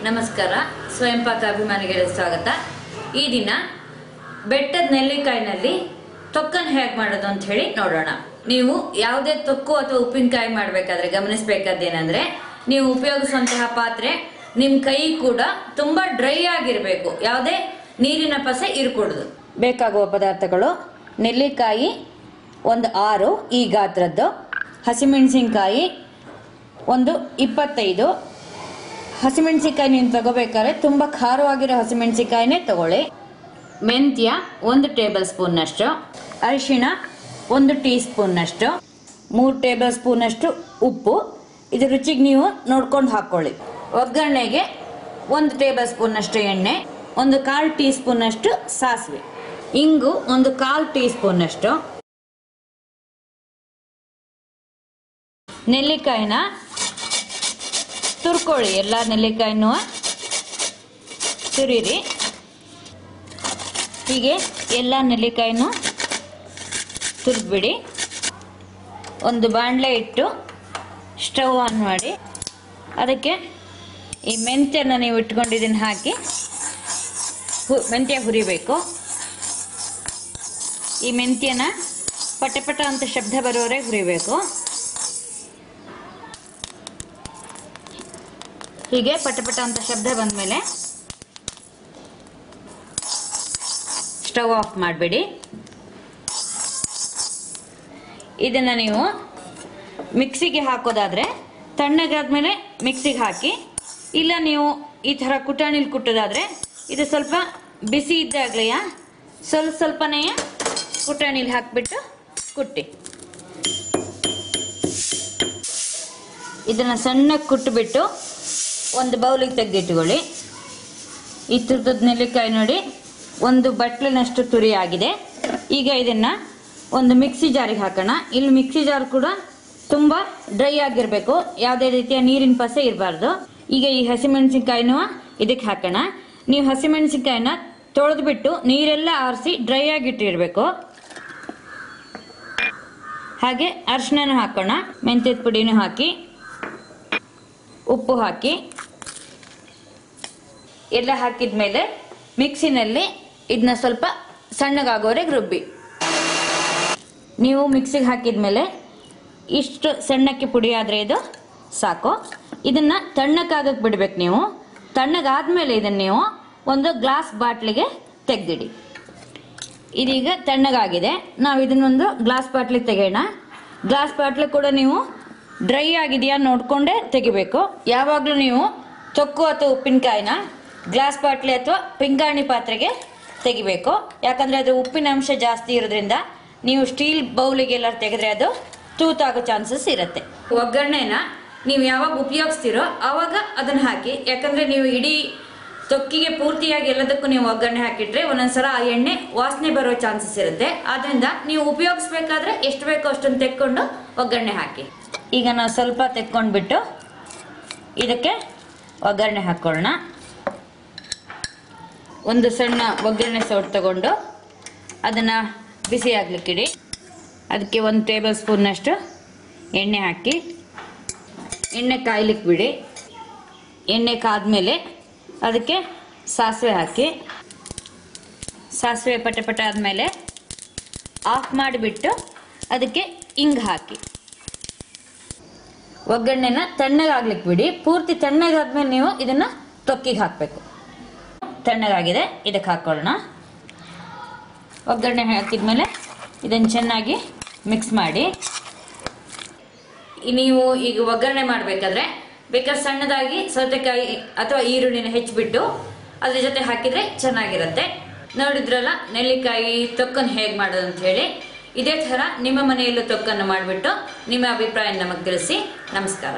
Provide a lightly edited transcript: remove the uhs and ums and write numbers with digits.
ನಮಸ್ಕಾರ. ಸ್ವಯಂ ಪಾಕ ಅಭಿಮಾನಿಗಳಿಗೆ ಸ್ವಾಗತ. ಈ ದಿನ ಬೆಟ್ಟದ ನೆಲ್ಲಿಕಾಯಿನಲ್ಲಿ ತೊಕ್ಕನ್ನು ಹೇಗೆ ಮಾಡೋದು ಅಂತ ಹೇಳಿ ನೋಡೋಣ. ನೀವು ಯಾವುದೇ ತೊಕ್ಕು ಅಥವಾ ಉಪ್ಪಿನಕಾಯಿ ಮಾಡಬೇಕಾದ್ರೆ ಗಮನಿಸಬೇಕಾದ್ದೇನೆಂದ್ರೆ, ನೀವು ಉಪಯೋಗಿಸುವಂತಹ ಪಾತ್ರೆ ನಿಮ್ಮ ಕೈ ಕೂಡ ತುಂಬಾ ಡ್ರೈ ಆಗಿರಬೇಕು, ಯಾವುದೇ ನೀರಿನ ಪಸೆ ಇರಕೂಡದು. ಬೇಕಾಗುವ ಪದಾರ್ಥಗಳು: ನೆಲ್ಲಿಕಾಯಿ ಒಂದು 6 ಈ ಗಾತ್ರದ್ದು, ಹಸಿಮೆಣಸಿನಕಾಯಿ ಒಂದು 25. ಹಸಿಮೆಣಸಿನಕಾಯಿ ನೀವು ತಗೋಬೇಕಾದ್ರೆ ತುಂಬ ಖಾರವಾಗಿರೋ ಹಸಿಮೆಣಸಿನಕಾಯಿನೇ ತಗೊಳ್ಳಿ. ಮೆಂತ್ಯ 1 ಟೇಬಲ್ ಸ್ಪೂನ್ನಷ್ಟು, ಅರಿಶಿಣ 1 ಟೀ ಸ್ಪೂನ್ನಷ್ಟು, 3 ಟೇಬಲ್ ಸ್ಪೂನಷ್ಟು ಉಪ್ಪು. ಇದು ರುಚಿಗೆ ನೀವು ನೋಡ್ಕೊಂಡು ಹಾಕ್ಕೊಳ್ಳಿ. ಒಗ್ಗರಣೆಗೆ 1 ಟೇಬಲ್ ಸ್ಪೂನಷ್ಟು ಎಣ್ಣೆ, 1/4 ಟೀ ಸ್ಪೂನಷ್ಟು ಸಾಸಿವೆ, ಇಂಗು 1/4 ಟೀ ಸ್ಪೂನಷ್ಟು. ನೆಲ್ಲಿಕಾಯಿನ ತುರ್ಕೊಳ್ಳಿ. ಎಲ್ಲ ನೆಲ್ಲಿಕಾಯಿನೂ ತುರಿರಿ. ಹೀಗೆ ಎಲ್ಲ ನೆಲ್ಲಿಕಾಯಿನೂ ತುರಿದ್ಬಿಡಿ. ಒಂದು ಬಾಣಲೆ ಇಟ್ಟು ಸ್ಟವ್ ಆನ್ ಮಾಡಿ, ಅದಕ್ಕೆ ಈ ಮೆಂತ್ಯನ ನೀವು ಇಟ್ಕೊಂಡಿದ್ದನ್ನು ಹಾಕಿ ಮೆಂತ್ಯ ಹುರಿಬೇಕು. ಈ ಮೆಂತ್ಯನ ಪಟ ಅಂತ ಶಬ್ದ ಬರೋವರೆಗೆ ಹುರಿಬೇಕು. ಹೀಗೆ ಪಟ ಅಂತ ಶಬ್ದ ಬಂದಮೇಲೆ ಸ್ಟವ್ ಆಫ್ ಮಾಡಬೇಡಿ. ಇದನ್ನು ನೀವು ಮಿಕ್ಸಿಗೆ ಹಾಕೋದಾದರೆ ತಣ್ಣಗಾದ್ಮೇಲೆ ಮಿಕ್ಸಿಗೆ ಹಾಕಿ, ಇಲ್ಲ ನೀವು ಈ ಥರ ಕುಟಾಣಿಲಿ ಕುಟ್ಟೋದಾದರೆ ಇದು ಸ್ವಲ್ಪ ಬಿಸಿ ಇದ್ದಾಗಲೇ ಸ್ವಲ್ಪನೇ ಕುಟಾಣಿಲಿ ಹಾಕಿಬಿಟ್ಟು ಕುಟ್ಟಿ. ಇದನ್ನು ಸಣ್ಣಗೆ ಕುಟ್ಟಿಬಿಟ್ಟು ಒಂದು ಬೌಲಿಗೆ ತೆಗೆದಿಟ್ಕೊಳ್ಳಿ. ಈ ತುರಿದ ನೆಲ್ಲಿಕಾಯಿ ನೋಡಿ, ಒಂದು ಬಟ್ಲಿನಷ್ಟು ತುರಿ ಆಗಿದೆ. ಈಗ ಇದನ್ನು ಒಂದು ಮಿಕ್ಸಿ ಜಾರಿಗೆ ಹಾಕೋಣ. ಇಲ್ಲಿ ಮಿಕ್ಸಿ ಜಾರ್ ಕೂಡ ತುಂಬ ಡ್ರೈ ಆಗಿರಬೇಕು, ಯಾವುದೇ ರೀತಿಯ ನೀರಿನ ಪಸೆ ಇರಬಾರ್ದು. ಈಗ ಈ ಹಸಿಮೆಣಸಿನ್ಕಾಯಿನೂ ಇದಕ್ಕೆ ಹಾಕೋಣ. ನೀವು ಹಸಿಮೆಣಸಿನ್ಕಾಯಿನ ತೊಳೆದ್ಬಿಟ್ಟು ನೀರೆಲ್ಲ ಆರಿಸಿ ಡ್ರೈ ಆಗಿಟ್ಟಿರಬೇಕು. ಹಾಗೆ ಅರಿಶಿನ ಹಾಕೋಣ, ಮೆಂತ್ಯದ ಪುಡಿನೂ ಹಾಕಿ, ಉಪ್ಪು ಹಾಕಿ, ಎಲ್ಲ ಹಾಕಿದ ಮೇಲೆ ಮಿಕ್ಸಿನಲ್ಲಿ ಇದನ್ನ ಸ್ವಲ್ಪ ಸಣ್ಣಗಾಗೋವರೆಗೆ ರುಬ್ಬಿ. ನೀವು ಮಿಕ್ಸಿಗೆ ಹಾಕಿದ ಮೇಲೆ ಇಷ್ಟು ಸಣ್ಣಕ್ಕೆ ಪುಡಿ ಆದರೆ ಇದು ಸಾಕು. ಇದನ್ನು ತಣ್ಣಕ್ಕಾಗಕ್ಕೆ ಬಿಡ್ಬೇಕು. ನೀವು ತಣ್ಣಗಾದ್ಮೇಲೆ ಇದನ್ನು ನೀವು ಒಂದು ಗ್ಲಾಸ್ ಬಾಟ್ಲಿಗೆ ತೆಗೆದಿಡಿ. ಇದೀಗ ತಣ್ಣಗಾಗಿದೆ. ನಾವು ಇದನ್ನೊಂದು ಗ್ಲಾಸ್ ಬಾಟ್ಲಿಗೆ ತೆಗೆಯೋಣ. ಗ್ಲಾಸ್ ಬಾಟ್ಲಿ ಕೂಡ ನೀವು ಡ್ರೈ ಆಗಿದೆಯಾ ನೋಡಿಕೊಂಡೇ ತೆಗಿಬೇಕು. ಯಾವಾಗಲೂ ನೀವು ತೊಕ್ಕು ಅಥವಾ ಉಪ್ಪಿನಕಾಯಿನ ಗ್ಲಾಸ್ ಬಾಟ್ಲಿ ಅಥವಾ ಪಿಂಗಾಣಿ ಪಾತ್ರೆಗೆ ತೆಗಿಬೇಕು. ಯಾಕಂದರೆ ಅದು ಉಪ್ಪಿನ ಅಂಶ ಜಾಸ್ತಿ ಇರೋದ್ರಿಂದ ನೀವು ಸ್ಟೀಲ್ ಬೌಲಿಗೆಲ್ಲ ತೆಗೆದ್ರೆ ಅದು ತೂತಾಗೋ ಚಾನ್ಸಸ್ ಇರುತ್ತೆ. ಒಗ್ಗರಣೆನ ನೀವು ಯಾವಾಗ ಉಪಯೋಗಿಸ್ತೀರೋ ಆವಾಗ ಅದನ್ನು ಹಾಕಿ. ಯಾಕಂದರೆ ನೀವು ಇಡೀ ತೊಕ್ಕಿಗೆ ಪೂರ್ತಿಯಾಗಿ ಎಲ್ಲದಕ್ಕೂ ನೀವು ಒಗ್ಗರಣೆ ಹಾಕಿಟ್ರೆ ಒಂದೊಂದ್ಸಲ ಆ ಎಣ್ಣೆ ವಾಸನೆ ಬರೋ ಚಾನ್ಸಸ್ ಇರುತ್ತೆ. ಆದ್ದರಿಂದ ನೀವು ಉಪಯೋಗಿಸ್ಬೇಕಾದ್ರೆ ಎಷ್ಟು ಬೇಕೋ ಅಷ್ಟನ್ನು ತೆಕ್ಕೊಂಡು ಒಗ್ಗರಣೆ ಹಾಕಿ. ಈಗ ನಾವು ಸ್ವಲ್ಪ ತೆಕ್ಕೊಂಡ್ಬಿಟ್ಟು ಇದಕ್ಕೆ ಒಗ್ಗರಣೆ ಹಾಕ್ಕೊಳ್ಳೋಣ. ಒಂದು ಸಣ್ಣ ಒಗ್ಗರಣೆ ಸೌಟ್ ತಗೊಂಡು ಅದನ್ನು ಬಿಸಿ ಆಗ್ಲಿಕ್ಕಿಡಿ. ಅದಕ್ಕೆ 1 ಟೇಬಲ್ ಸ್ಪೂನ್ನಷ್ಟು ಎಣ್ಣೆ ಹಾಕಿ ಎಣ್ಣೆ ಕಾಯ್ಲಿಕ್ಕೆ ಬಿಡಿ. ಎಣ್ಣೆ ಕಾದ್ಮೇಲೆ ಅದಕ್ಕೆ ಸಾಸಿವೆ ಹಾಕಿ, ಸಾಸಿವೆ ಪಟ ಆದಮೇಲೆ ಆಫ್ ಮಾಡಿಬಿಟ್ಟು ಅದಕ್ಕೆ ಇಂಗು ಹಾಕಿ ಒಗ್ಗರಣೆನ ತಣ್ಣಗಾಗ್ಲಿಕ್ಕೆ ಬಿಡಿ. ಪೂರ್ತಿ ತಣ್ಣಗಾದ್ಮೇಲೆ ನೀವು ಇದನ್ನು ತೊಕ್ಕಿಗೆ ಹಾಕಬೇಕು. ತಣ್ಣಗಾಗಿದೆ, ಇದಕ್ಕೆ ಹಾಕೊಳ್ಳೋಣ. ಒಗ್ಗರಣೆ ಹಾಕಿದ್ಮೇಲೆ ಇದನ್ನು ಚೆನ್ನಾಗಿ ಮಿಕ್ಸ್ ಮಾಡಿ. ನೀವು ಈಗ ಒಗ್ಗರಣೆ ಮಾಡಬೇಕಾದ್ರೆ ಬೇಕಾದ್ರೆ ಸಣ್ಣದಾಗಿ ಸೌತೆಕಾಯಿ ಅಥವಾ ಈರುಳ್ಳಿನ ಹೆಚ್ಚಿಬಿಟ್ಟು ಅದ್ರ ಜೊತೆ ಹಾಕಿದರೆ ಚೆನ್ನಾಗಿರುತ್ತೆ. ನೋಡಿದ್ರಲ್ಲ ನೆಲ್ಲಿಕಾಯಿ ತೊಕ್ಕನ್ನು ಹೇಗೆ ಮಾಡೋದು ಅಂತ ಹೇಳಿ. ಇದೇ ಥರ ನಿಮ್ಮ ಮನೆಯಲ್ಲೂ ತೊಕ್ಕನ್ನು ಮಾಡಿಬಿಟ್ಟು ನಿಮ್ಮ ಅಭಿಪ್ರಾಯ ನಮಗೆ ತಿಳಿಸಿ. ನಮಸ್ಕಾರ.